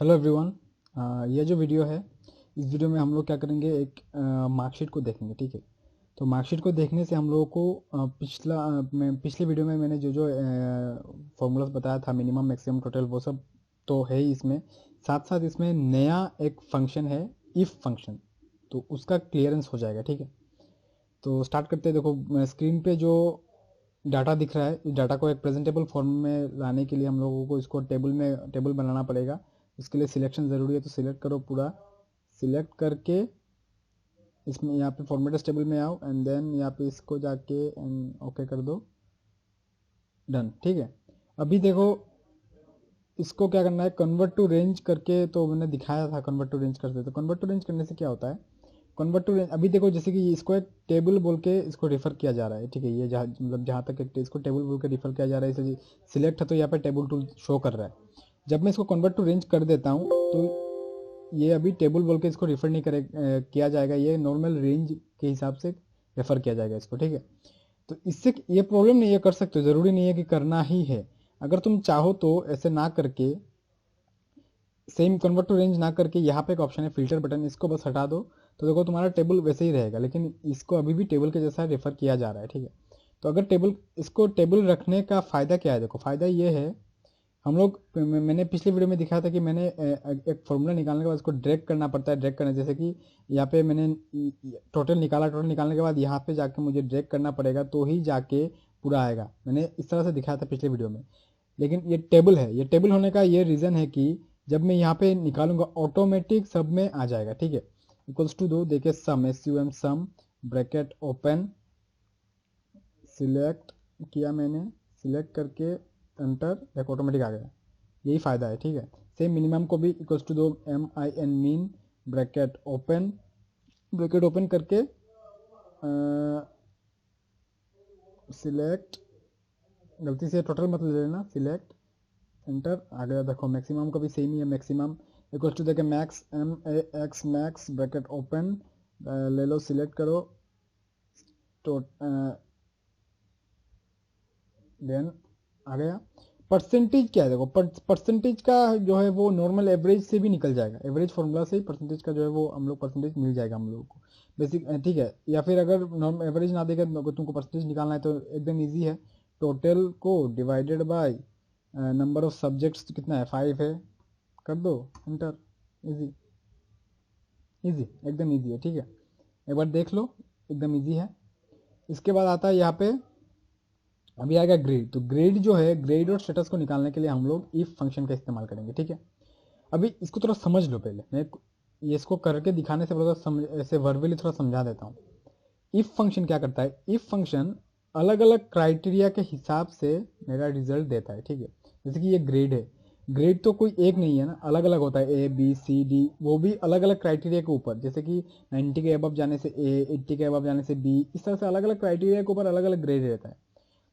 Hello everyone. ये जो video है, इस वीडियो में हम लोग क्या करेंगे, एक मार्कशीट को देखेंगे। ठीक है। तो मार्कशीट को देखने से हम लोगों को पिछले वीडियो में मैंने जो जो फॉर्मूलाज बताया था, मिनिमम मैक्सिमम टोटल, वो सब तो है ही इसमें। साथ साथ इसमें नया एक फंक्शन है, इफ़ फंक्शन, तो उसका क्लियरेंस हो जाएगा। ठीक है। तो स्टार्ट करते हैं। देखो स्क्रीन पे जो डाटा दिख रहा है, इस डाटा को एक प्रेजेंटेबल फॉर्म में लाने के लिए हम लोगों को इसको टेबल बनाना पड़ेगा। इसके लिए सिलेक्शन ज़रूरी है, तो सिलेक्ट करो पूरा। सिलेक्ट करके इसमें यहाँ पे फॉर्मेटेड टेबल में आओ एंड देन यहाँ पे इसको जाके एंड ओके कर दो। डन। ठीक है। अभी देखो, इसको क्या करना है, कन्वर्ट टू रेंज करके तो मैंने दिखाया था। कन्वर्ट टू रेंज करते तो कन्वर्ट टू रेंज करने से क्या होता है, कन्वर्ट टू रेंज अभी देखो, जैसे कि इसको एक टेबल बोल के इसको रेफर किया जा रहा है। ठीक है। ये जहाँ मतलब जहाँ तक इसको टेबल बोल के रेफर किया जा रहा है, इसे सिलेक्ट है तो यहाँ पे टेबल टूल शो कर रहा है। जब मैं इसको कन्वर्ट टू रेंज कर देता हूँ तो ये अभी टेबल बोल के इसको रेफर नहीं किया जाएगा, ये नॉर्मल रेंज के हिसाब से रेफर किया जाएगा इसको। ठीक है। तो इससे ये प्रॉब्लम नहीं है, कर सकते हो, ज़रूरी नहीं है कि करना ही है। अगर तुम चाहो तो ऐसे ना करके, सेम कन्वर्ट टू रेंज ना करके, यहाँ पे एक ऑप्शन है फिल्टर बटन, इसको बस हटा दो। तो देखो तुम्हारा टेबल वैसे ही रहेगा, लेकिन इसको अभी भी टेबल के जैसा रेफर किया जा रहा है। ठीक है। तो अगर इसको टेबल रखने का फ़ायदा क्या है, देखो फ़ायदा ये है, हम लोग मैंने पिछले वीडियो में दिखाया था कि मैंने एक फॉर्मूला निकालने के बाद उसको ड्रैग करना पड़ता है। ड्रैग करना जैसे कि यहाँ पे मैंने टोटल निकाला, टोटल निकालने के बाद यहाँ पे जाके मुझे ड्रैग करना पड़ेगा तो ही जाके पूरा आएगा। मैंने इस तरह से दिखाया था पिछले वीडियो में। लेकिन ये टेबल है, ये टेबल होने का ये रीज़न है कि जब मैं यहाँ पे निकालूंगा ऑटोमेटिक सब में आ जाएगा। ठीक है। इक्वल्स टू दो, देखिए सम, SUM सम, ब्रैकेट ओपन, सिलेक्ट किया मैंने, सिलेक्ट करके एंटर, देखो ऑटोमेटिक आ गया। यही फ़ायदा है। ठीक है। सेम मिनिमम को भी इक्वल्स टू दो, MIN मीन, ब्रैकेट ओपन करके सिलेक्ट, गलती से टोटल मत ले लेना, सिलेक्ट एंटर आ गया। देखो मैक्सिमम का भी सेम ही है, मैक्सिमम इक्वल्स टू देखे max, MAX max, bracket open, ले लो, सिलेक्ट करो, तो देन आ गया। परसेंटेज क्या है, देखो परसेंटेज का जो है वो नॉर्मल एवरेज से भी निकल जाएगा। एवरेज फॉर्मूला से ही परसेंटेज का जो है वो हम लोग परसेंटेज मिल जाएगा हम लोगों को बेसिक। ठीक है। या फिर अगर नॉर्मल एवरेज ना देगा, अगर तुमको परसेंटेज निकालना है तो एकदम ईजी है। टोटल को divided by number of subjects कितना है, 5 है, कर दो एंटर। इजी, इजी, एकदम इजी है। ठीक है। एक बार देख लो, एकदम इजी है। इसके बाद आता है यहाँ पे, अभी आएगा ग्रेड। तो ग्रेड जो है, ग्रेड और स्टेटस को निकालने के लिए हम लोग इफ फंक्शन का इस्तेमाल करेंगे। ठीक है। अभी इसको थोड़ा समझ लो पहले, मैं ये इसको करके दिखाने से पहले समझ, ऐसे वर्बली थोड़ा समझा देता हूँ। इफ फंक्शन क्या करता है, इफ फंक्शन अलग अलग क्राइटेरिया के हिसाब से मेरा रिजल्ट देता है। ठीक है। जैसे कि ये ग्रेड है, ग्रेड तो कोई एक नहीं है ना, अलग अलग होता है, A B C D, वो भी अलग अलग क्राइटेरिया के ऊपर। जैसे कि 90 के अबव जाने से A, 80 के अबव जाने से B, इस तरह से अलग अलग क्राइटेरिया के ऊपर अलग अलग ग्रेड रहता है।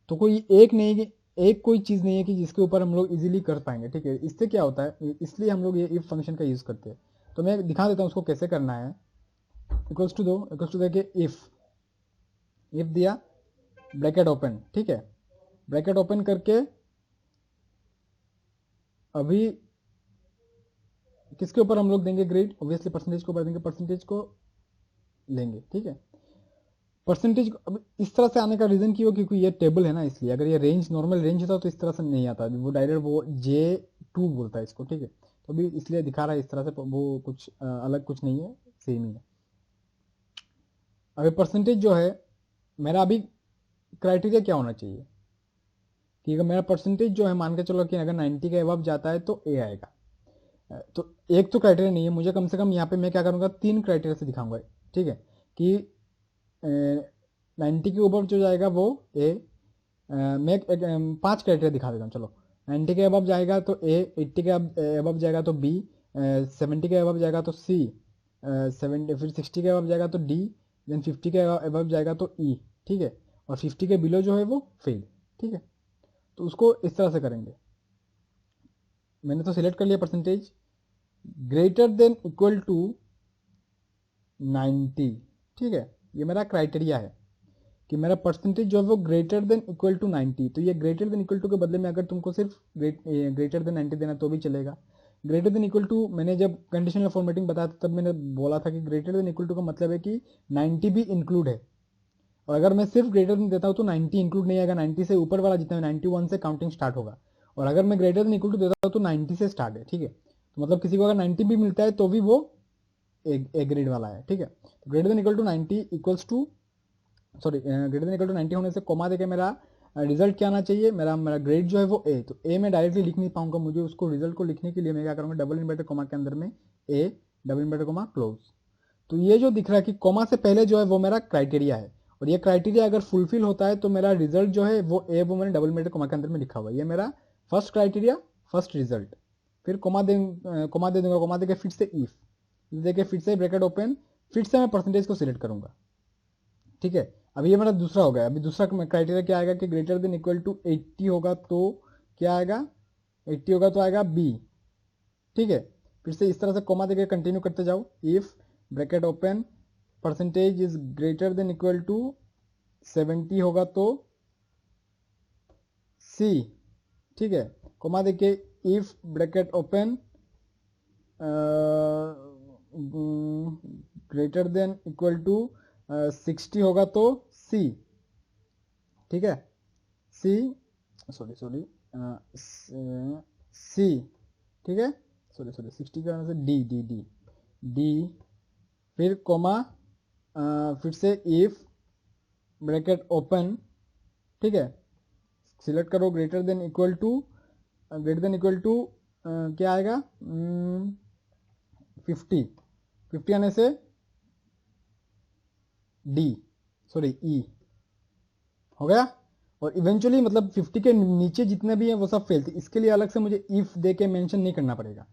तो कोई एक नहीं कि एक कोई चीज़ नहीं है कि जिसके ऊपर हम लोग इजीली कर पाएंगे। ठीक है। इससे क्या होता है, इसलिए हम लोग ये इफ फंक्शन का यूज़ करते हैं। तो मैं दिखा देता हूँ उसको कैसे करना है। इक्वल्स टू दो, इक्वल्स टू देखिए इफ, इफ दिया, ब्रैकेट ओपन। ठीक है। ब्रैकेट ओपन करके अभी किसके ऊपर हम लोग देंगे ग्रेड, ऑब्वियसली परसेंटेज के ऊपर देंगे, परसेंटेज को लेंगे। ठीक है। परसेंटेज अब इस तरह से आने का रीज़न क्यों, क्योंकि ये टेबल है ना, इसलिए। अगर ये रेंज, नॉर्मल रेंज होता तो इस तरह से नहीं आता, वो डायरेक्ट वो J2 बोलता है इसको। ठीक है। तो अभी इसलिए दिखा रहा है इस तरह से, वो कुछ अलग कुछ नहीं है, सेम ही है। अभी परसेंटेज जो है मेरा, अभी क्राइटेरिया क्या होना चाहिए कि अगर मेरा परसेंटेज जो है, मान के चलो कि अगर 90 के अबव जाता है तो A आएगा। तो एक तो क्राइटेरिया नहीं है, मुझे कम से कम यहाँ पे मैं क्या करूँगा, 3 क्राइटेरिया से दिखाऊंगा। ठीक है। कि 90 के ऊपर जो जाएगा वो A, मैं 5 क्राइटेरिया दिखा देता हूँ, चलो। 90 के अबव जाएगा तो A, 80 के अबव जाएगा तो B, 70 के अबव जाएगा तो C, 70 फिर 60 के अबव जाएगा तो D, देन 50 के अबव जाएगा तो E। ठीक है। और 50 के बिलो जो है वो फेल। ठीक है। तो उसको इस तरह से करेंगे। मैंने तो सिलेक्ट कर लिया percentage, greater than equal to 90। ठीक है। ये मेरा क्राइटेरिया है कि मेरा परसेंटेज जो है वो ग्रेटर देन इक्वल टू 90। तो ये ग्रेटर देन इक्वल टू के बदले में अगर तुमको सिर्फ ग्रेटर देन 90 देना तो भी चलेगा, ग्रेटर देन इक्वल टू, मैंने जब कंडीशनल फॉर्मेटिंग बताया था तब मैंने बोला था कि ग्रेटर देन इक्वल टू का मतलब है कि 90 भी इंक्लूड है, और अगर मैं सिर्फ ग्रेटर देन देता हूँ तो 90 इंक्लूड नहीं आएगा, 90 से ऊपर वाला जितना 91 से काउंटिंग स्टार्ट होगा, और अगर मैं ग्रेटर देन इक्वल टू देता हूँ तो 90 से स्टार्ट है, ठीक है। तो मतलब किसी को अगर 90 भी मिलता है तो भी वो ए ग्रेड वाला है, ठीक है। तो greater than equal to 90 equals to, sorry greater than equal to 90 होने से कोमा देके मेरा रिजल्ट क्या आना चाहिए, मेरा मेरा ग्रेड जो है वो ए, तो ए में डायरेक्टली लिख नहीं पाऊंगा, मुझे उसको रिजल्ट को लिखने के लिए मैं क्या करूंगा, डबल इन्वर्टेड कोमा के अंदर में ए, डबल इन्वर्टेड कोमा क्लोज। तो ये जो दिख रहा है कि कोमा से पहले जो है वो मेरा क्राइटेरिया है, और ये क्राइटेरिया अगर फुलफिल होता है तो मेरा रिजल्ट जो है वो ए, वो मैंने डबल इन्वर्टेड कोमा के अंदर में लिखा हुआ है, ये मेरा फर्स्ट क्राइटेरिया, फर्स्ट रिजल्ट। फिर कोमा दे दूंगा, कोमा देके फिर से इफ देके फिर से ब्रैकेट ओपन, फिर से मैं परसेंटेज को सिलेक्ट करूंगा, ठीक है। अभी ये मेरा दूसरा हो गया, अभी दूसरा क्राइटेरिया क्या आएगा कि ग्रेटर देन इक्वल टू 80 होगा तो क्या आएगा, 80 होगा तो आएगा बी, ठीक है। फिर से इस तरह से कोमा देके कंटिन्यू करते जाओ, if bracket open percentage is greater than equal to 70 होगा तो सी, ठीक है। कोमा देके if bracket open greater than equal to 60 होगा तो सी, ठीक है, सी, सॉरी सॉरी सी, ठीक है, सॉरी सॉरी 60 का answer D, D D D, फिर कोमा, फिर से इफ ब्रैकेट ओपन, ठीक है, सिलेक्ट करो greater than equal to, greater than equal to क्या आएगा 50, 50 आने से डी, सॉरी ई हो गया। और इवेंचुअली मतलब 50 के नीचे जितने भी हैं वो सब फेल थे, इसके लिए अलग से मुझे इफ दे के मेंशन नहीं करना पड़ेगा,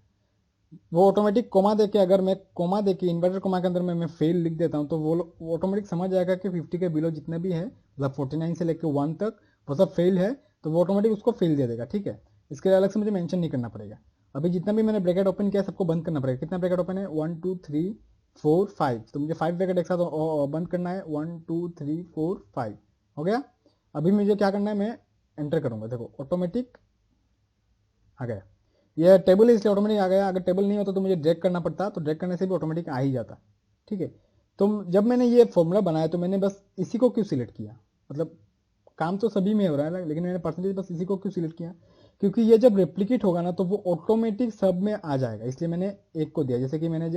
वो ऑटोमेटिक कोमा देके, अगर मैं कोमा देके इन्वर्टर कोमा के अंदर में मैं फेल लिख देता हूँ तो वो ऑटोमेटिक समझ जाएगा कि 50 के बिलो जितने भी है, मतलब 49 से लेकर 1 तक वो सब फेल है, तो वो ऑटोमेटिक उसको फेल दे देगा, ठीक है। इसके लिए अलग से मुझे मेंशन नहीं करना पड़ेगा। अभी जितना भी मैंने ब्रैकेट ओपन किया सबको बंद करना पड़ेगा, कितना ब्रैकेट ओपन है 1 2 3 4 5, तो मुझे 5 ब्रैकेट एक साथ बंद करना है, 1 2 3 4 5 हो गया। अभी मुझे क्या करना है, मैं एंटर करूंगा, देखो ऑटोमेटिक आ गया, ये टेबल है इसलिए ऑटोमेटिक आ गया, अगर टेबल नहीं होता तो मुझे ड्रैग करना पड़ता, तो ड्रैग करने से भी ऑटोमेटिक आ ही जाता, ठीक है। तो जब मैंने ये फॉर्मूला बनाया तो मैंने बस इसी को क्यों सिलेक्ट किया, मतलब काम तो सभी में हो रहा है लेकिन मैंने परसेंटेज बस इसी को क्यों सिलेक्ट किया, क्योंकि ये जब रेप्लिकेट होगा ना तो वो ऑटोमेटिक सब में आ जाएगा, इसलिए मैंने एक को दिया। जैसे कि मैंने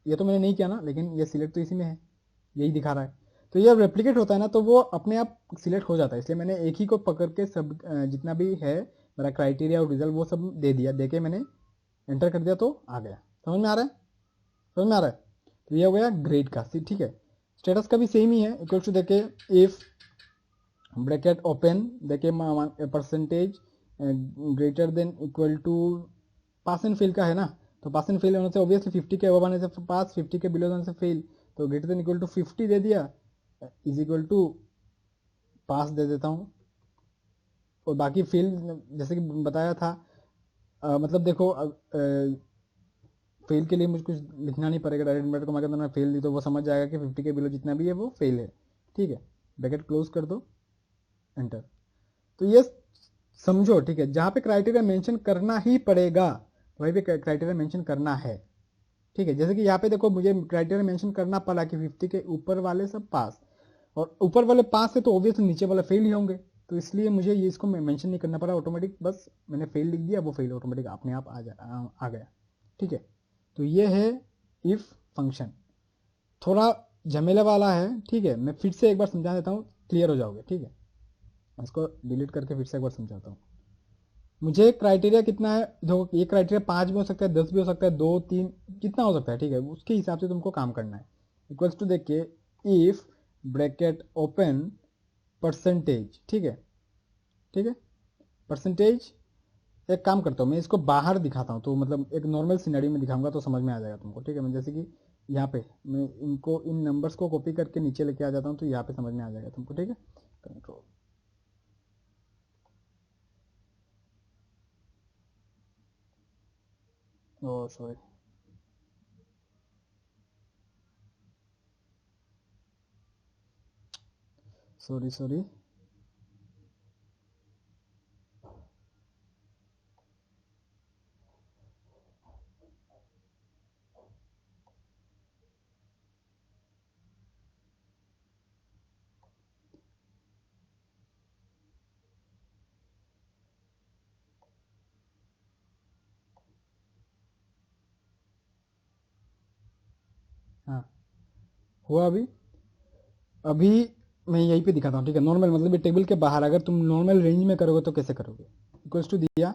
ये तो मैंने नहीं किया ना, लेकिन ये सिलेक्ट तो इसी में है, यही दिखा रहा है। तो ये रेप्लिकेट होता है ना तो वो अपने आप सिलेक्ट हो जाता है, इसलिए मैंने एक ही को पकड़ के सब जितना भी है मेरा क्राइटेरिया और रिजल्ट वो सब दे दिया, दे के मैंने एंटर कर दिया तो आ गया। समझ में आ रहा है, समझ में आ रहा है। तो ये हो गया ग्रेड का, ठीक है। स्टेटस का भी सेम ही है, इक्वल टू देके इफ ब्रैकेट ओपन देके percentage greater than equal to, pass and fail का है ना, तो पास एंड फेल होने से ऑब्वियसली 50 के अबव आने से पास, 50 के बिलो आने से फेल, तो ग्रेटर देन इक्वल टू 50 दे दिया, इज इक्वल टू पास दे देता हूँ। और बाकी फेल जैसे कि बताया था, मतलब देखो फेल के लिए मुझे कुछ लिखना नहीं पड़ेगा, डायरेक्ट इन्वर्टर को मैं कहता फेल दी तो वो समझ जाएगा कि 50 के बिलो जितना भी है वो फेल है, ठीक है। ब्रैकेट क्लोज कर दो, एंटर। तो ये समझो, ठीक है, जहां पे क्राइटेरिया मेंशन करना ही पड़ेगा वहीं पे क्राइटेरिया मेंशन करना है, ठीक है। जैसे कि यहाँ पे देखो मुझे क्राइटेरिया मेंशन करना पड़ा कि 50 के ऊपर वाले सब पास, और ऊपर वाले पास है तो ऑब्वियसली नीचे वाले फेल ही होंगे, तो इसलिए मुझे ये इसको मेंशन नहीं करना पड़ा, ऑटोमेटिक बस मैंने फेल लिख दिया, वो फेल ऑटोमेटिक अपने आप आ गया, ठीक है। तो ये है इफ फंक्शन, थोड़ा झमेला वाला है, ठीक है। मैं फिर से एक बार समझा देता हूँ, क्लियर हो जाओगे, ठीक है। इसको डिलीट करके फिर से एक बार समझाता हूँ। मुझे क्राइटेरिया कितना है, देखो ये क्राइटेरिया 5 भी हो सकता है, 10 भी हो सकता है, 2 3 कितना हो सकता है, ठीक है। उसके हिसाब से तुमको काम करना है। इक्वल्स टू देखिए इफ ब्रैकेट ओपन परसेंटेज, ठीक है, ठीक है, परसेंटेज। एक काम करता हूँ मैं इसको बाहर दिखाता हूँ, तो मतलब एक नॉर्मल सिनेरियो में दिखाऊंगा तो समझ में आ जाएगा तुमको, ठीक है। मैं जैसे कि यहाँ पे मैं इनको इन नंबर्स को कॉपी करके नीचे लेके आ जाता हूँ तो यहाँ पे समझ में आ जाएगा तुमको, ठीक है। कंट्रोल, ओ सॉरी, सॉरी सॉरी, हाँ हुआ अभी। अभी मैं यहीं पे दिखाता हूँ, ठीक है। नॉर्मल मतलब ये टेबल के बाहर, अगर तुम नॉर्मल रेंज में करोगे तो कैसे करोगे। इक्वल्स टू दिया,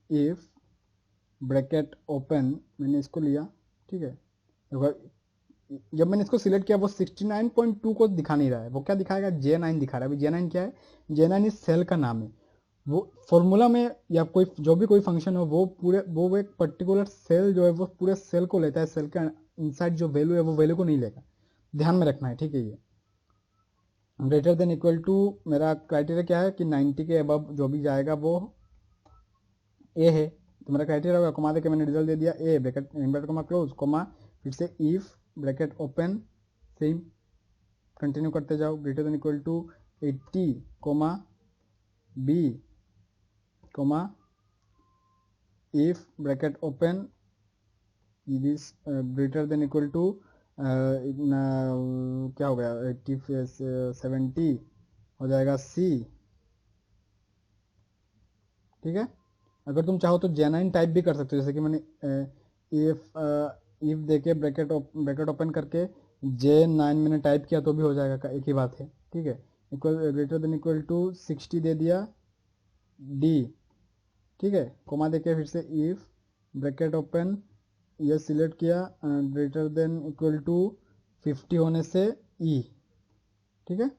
इफ ब्रैकेट ओपन, मैंने इसको लिया, ठीक है। देखो जब मैंने इसको सिलेक्ट किया वो 69.2 को दिखा नहीं रहा है, वो क्या दिखाएगा, J9 दिखा रहा है। अभी J9 क्या है, J9 इस सेल का नाम है। वो फॉर्मूला में या कोई जो भी कोई फंक्शन हो, वो पूरे वो एक पर्टिकुलर सेल जो है वो पूरे सेल को लेता है, सेल के इनसाइड जो वैल्यू है वो वैल्यू को नहीं लेगा, ध्यान में रखना है, ठीक है। ये ग्रेटर देन इक्वल टू, मेरा क्राइटेरिया क्या है कि 90 के अबव जो भी जाएगा वो ए है। तो मेरा क्राइटेरिया होगा, कमा दे के मैंने रिजल्ट दे दिया A, bracket invert comma close comma, फिर से if bracket open, same continue करते जाओ, greater than equal to 80 comma B comma if bracket open this greater than equal to क्या हो गया 80 70 हो जाएगा सी, ठीक है। अगर तुम चाहो तो J9 टाइप भी कर सकते हो, जैसे कि मैंने इफ देके ब्रैकेट ओपन करके J9 मैंने टाइप किया तो भी हो जाएगा, एक ही बात है, ठीक है। Equal greater than equal to 60 दे दिया डी, ठीक है, कोमा देके फिर से इफ ब्रैकेट ओपन, ये सिलेक्ट किया, ग्रेटर देन इक्वल टू 50 होने से ई, ठीक है,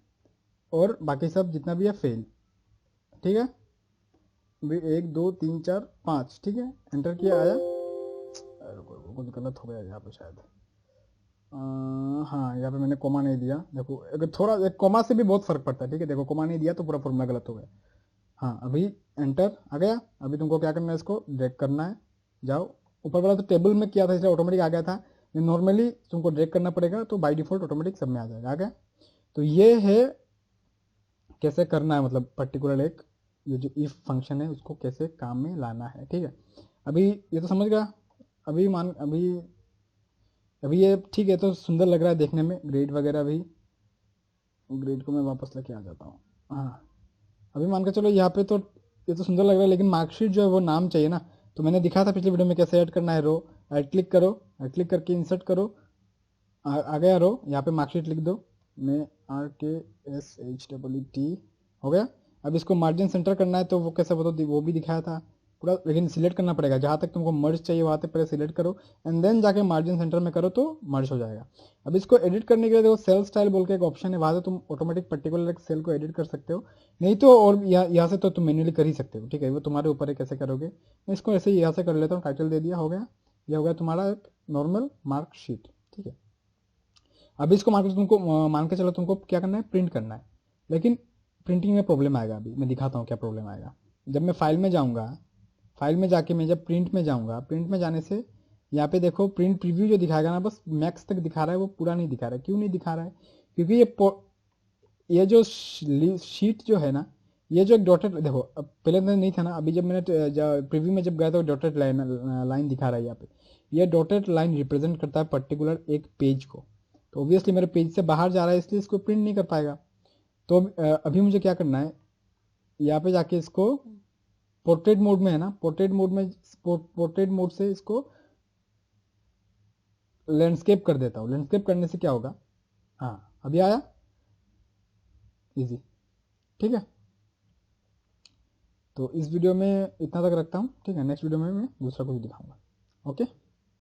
और बाकी सब जितना भी है फेल, ठीक है। 1 2 3 4 5, ठीक है, एंटर किया, आया। कुछ गलत हो गया यहाँ पे शायद, हाँ यहाँ पे मैंने कोमा नहीं दिया, देखो अगर थोड़ा एक कोमा से भी बहुत फर्क पड़ता है, ठीक है। देखो कोमा नहीं दिया तो पूरा फॉर्मूला गलत हो गया। हाँ अभी एंटर आ गया। अभी तुमको क्या करना है, इसको ड्रैग करना है, जाओ ऊपर वाला तो टेबल में किया था इसलिए ऑटोमेटिक आ गया था, नॉर्मली तुमको ड्रैग करना पड़ेगा तो बाय डिफॉल्ट ऑटोमेटिक सब में आ जाएगा, आ गया। तो ये है कैसे करना है, मतलब पर्टिकुलर एक ये जो इफ फंक्शन है उसको कैसे काम में लाना है, ठीक है। अभी ये तो समझ गया। अभी ये ठीक है, तो सुंदर लग रहा है देखने में, ग्रेड वगैरह भी, ग्रेड को मैं वापस लेके आ जाता हूँ। हाँ अभी मान के चलो यहाँ पे तो ये तो सुंदर लग रहा है, लेकिन मार्कशीट जो है वो नाम चाहिए ना। तो मैंने दिखाया था पिछले वीडियो में कैसे ऐड करना है, रो राइट क्लिक करो, राइट क्लिक करके इंसर्ट करो, आ गया रो, यहाँ पे मार्कशीट लिख दो, मैं RKSHEET हो गया। अब इसको मार्जिन सेंटर करना है तो वो कैसे बता, वो भी दिखाया था पूरा, लेकिन सिलेक्ट करना पड़ेगा, जहाँ तक तुमको मर्ज चाहिए वहाँ तक पहले सिलेक्ट करो, एंड देन जाके मार्जिन सेंटर में करो तो मर्ज हो जाएगा। अब इसको एडिट करने के लिए देखो सेल स्टाइल बोल के एक ऑप्शन है, वहाँ से तुम ऑटोमेटिक पर्टिकुलर एक सेल को एडिट कर सकते हो, नहीं तो और यहाँ से तो तुम मैन्युअली कर ही सकते हो, ठीक है। वो तुम्हारे ऊपर है कैसे करोगे। मैं इसको ऐसे ही यहाँ से कर लेता हूँ, टाइटल दे दिया, हो गया। यह हो गया तुम्हारा एक नॉर्मल मार्कशीट, ठीक है। अब इसको मान के चलो तुमको क्या करना है, प्रिंट करना है, लेकिन प्रिंटिंग में प्रॉब्लम आएगा। अभी मैं दिखाता हूँ क्या प्रॉब्लम आएगा। जब मैं फाइल में जाऊँगा, फाइल में जाके मैं जब प्रिंट में जाऊँगा, प्रिंट में जाने से यहाँ पे देखो प्रिंट प्रीव्यू जो दिखाएगा ना, बस मैक्स तक दिखा रहा है, वो पूरा नहीं दिखा रहा है। क्यों नहीं दिखा रहा है, क्योंकि ये जो शीट जो है ना, ये जो एक डॉटेड, देखो अब पहले तो नहीं था ना, अभी जब मैंने प्रीव्यू में जब गया तो डॉटेड लाइन दिखा रहा है यहाँ पे। ये डॉटेड लाइन रिप्रेजेंट करता है पर्टिकुलर एक पेज को, तो ऑब्वियसली मेरे पेज से बाहर जा रहा है, इसलिए इसको प्रिंट नहीं कर पाएगा। तो अभी मुझे क्या करना है, यहाँ पे जाके इसको पोर्ट्रेट मोड में है ना, पोर्ट्रेट मोड से इसको लैंडस्केप कर देता हूँ। लैंडस्केप करने से क्या होगा, हाँ अभी आया इजी, ठीक है। तो इस वीडियो में इतना तक रखता हूँ, ठीक है। नेक्स्ट वीडियो में मैं दूसरा कुछ दिखाऊंगा, ओके।